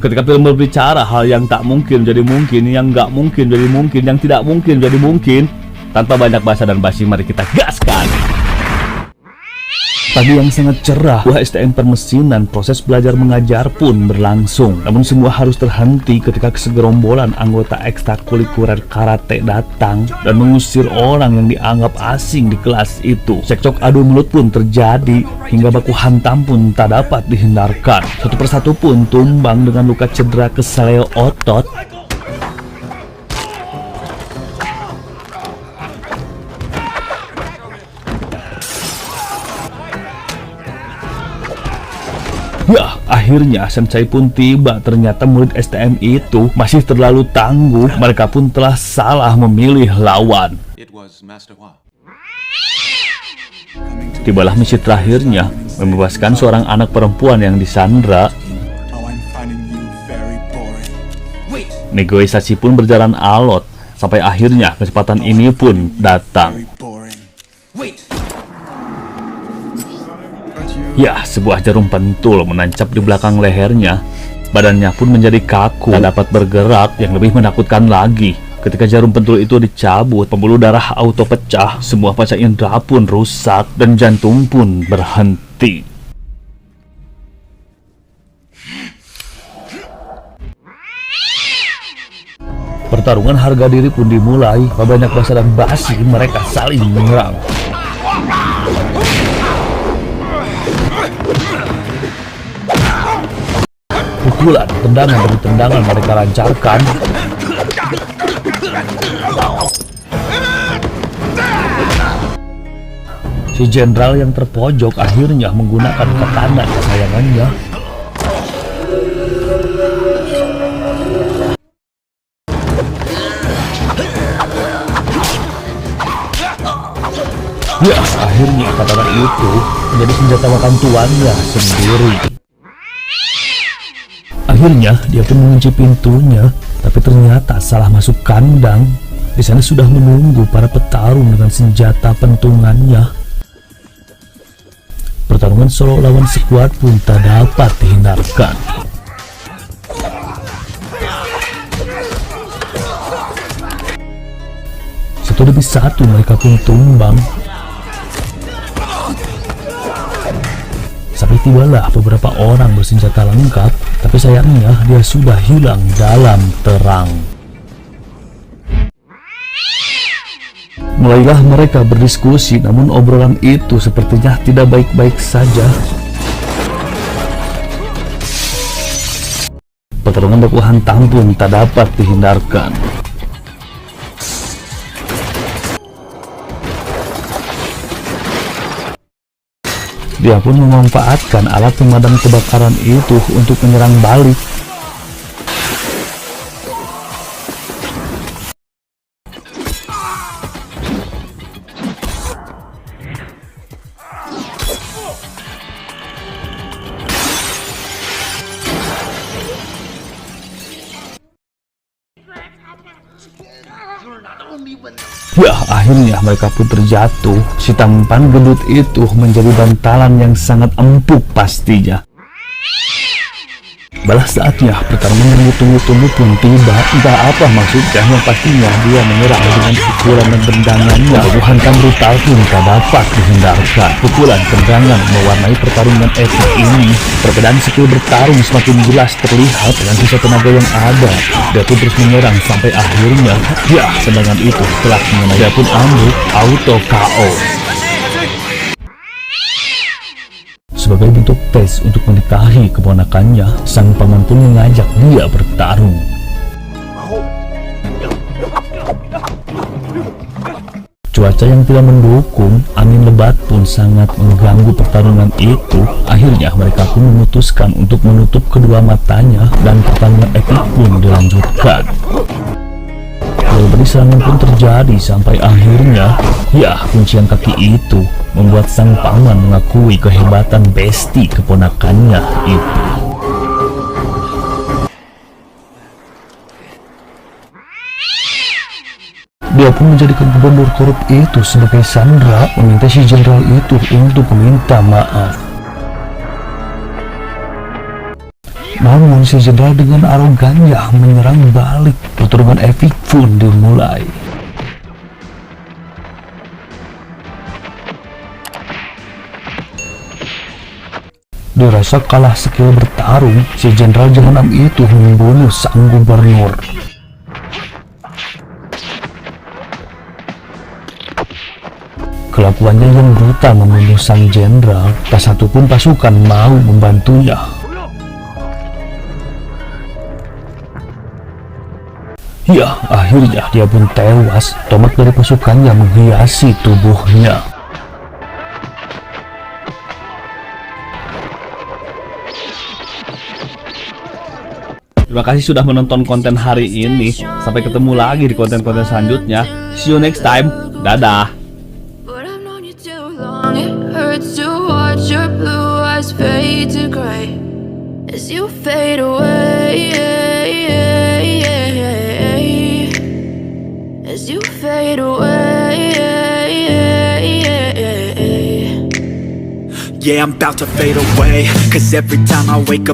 Ketika film berbicara hal yang tak mungkin jadi mungkin, yang nggak mungkin jadi mungkin, yang tidak mungkin jadi mungkin. Tanpa banyak basa dan basi, mari kita gaskan. Pagi yang sangat cerah, buah STM permesinan, proses belajar mengajar pun berlangsung. Namun semua harus terhenti ketika segerombolan anggota ekstrakurikuler karate datang dan mengusir orang yang dianggap asing di kelas itu. Cekcok adu mulut pun terjadi, hingga baku hantam pun tak dapat dihindarkan. Satu persatu pun tumbang dengan luka cedera ke seleo otot. Ya, akhirnya Sensei pun tiba. Ternyata murid STM itu masih terlalu tangguh. Mereka pun telah salah memilih lawan. Tibalah misi terakhirnya, membebaskan seorang anak perempuan yang disandra. Negosiasi pun berjalan alot, sampai akhirnya kesempatan ini pun datang. Ya, sebuah jarum pentul menancap di belakang lehernya. Badannya pun menjadi kaku, tak dapat bergerak. Yang lebih menakutkan lagi, ketika jarum pentul itu dicabut, pembuluh darah auto pecah, semua panca indera pun rusak, dan jantung pun berhenti. Pertarungan harga diri pun dimulai. Banyak basa dan basi, mereka saling menyerang. Pukulan, tendangan demi tendangan mereka lancarkan. Si jenderal yang terpojok akhirnya menggunakan katana kesayangannya. Ya, akhirnya katana itu menjadi senjata makan tuannya sendiri. Akhirnya dia pun mengunci pintunya, tapi ternyata salah masuk kandang. Di sana sudah menunggu para petarung dengan senjata pentungannya. Pertarungan solo lawan sekuat pun tak dapat dihindarkan. Satu demi satu mereka pun tumbang. Sampai tibalah beberapa orang bersenjata lengkap, tapi sayangnya dia sudah hilang dalam terang. Mulailah mereka berdiskusi, namun obrolan itu sepertinya tidak baik-baik saja. Pertarungan baku hantam pun tak dapat dihindarkan. Dia pun memanfaatkan alat pemadam kebakaran itu untuk menyerang balik. Ya, akhirnya mereka pun terjatuh. Si tampan gendut itu menjadi bantalan yang sangat empuk pastinya. Balas saatnya pertarungan yang ditunggu-tunggu pun tiba. Entah apa maksudnya, yang pastinya dia menyerang dengan pukulan dan tendangannya. Hantam brutal pun tak dapat dihindarkan. Pukulan tendangan mewarnai pertarungan epik ini. Perbedaan skill bertarung semakin jelas terlihat dengan sisa tenaga yang ada. Dia pun terus menyerang sampai akhirnya, ya, tendangan itu telah mengenai. Dia pun ambruk auto KO. Sebagai bentuk tes untuk menikahi keponakannya, sang paman pun mengajak dia bertarung. Cuaca yang tidak mendukung, angin lebat pun sangat mengganggu pertarungan itu. Akhirnya mereka pun memutuskan untuk menutup kedua matanya dan pertarungan epik pun dilanjutkan. Berbagai serangan pun terjadi sampai akhirnya, ya, kuncian kaki itu membuat sang paman mengakui kehebatan besti keponakannya itu. Dia pun menjadikan gubernur korup itu sebagai sandera, meminta si jenderal itu untuk meminta maaf. Namun si jenderal dengan arogannya menyerang balik. Pertarungan epik pun dimulai. Dirasa kalah skill bertarung, si jenderal jahanam itu membunuh sang gubernur. Kelakuannya yang brutal membunuh sang jenderal, tak satupun pasukan mau membantunya. Ya, akhirnya dia pun tewas. Tomat dari pasukannya menghiasi tubuhnya. Terima kasih sudah menonton konten hari ini. Sampai ketemu lagi di konten-konten selanjutnya. See you next time. Dadah. It hurts to watch your blue eyes fade to gray as you fade away, as you fade away. Yeah, I'm about to fade away, 'cause every time I wake up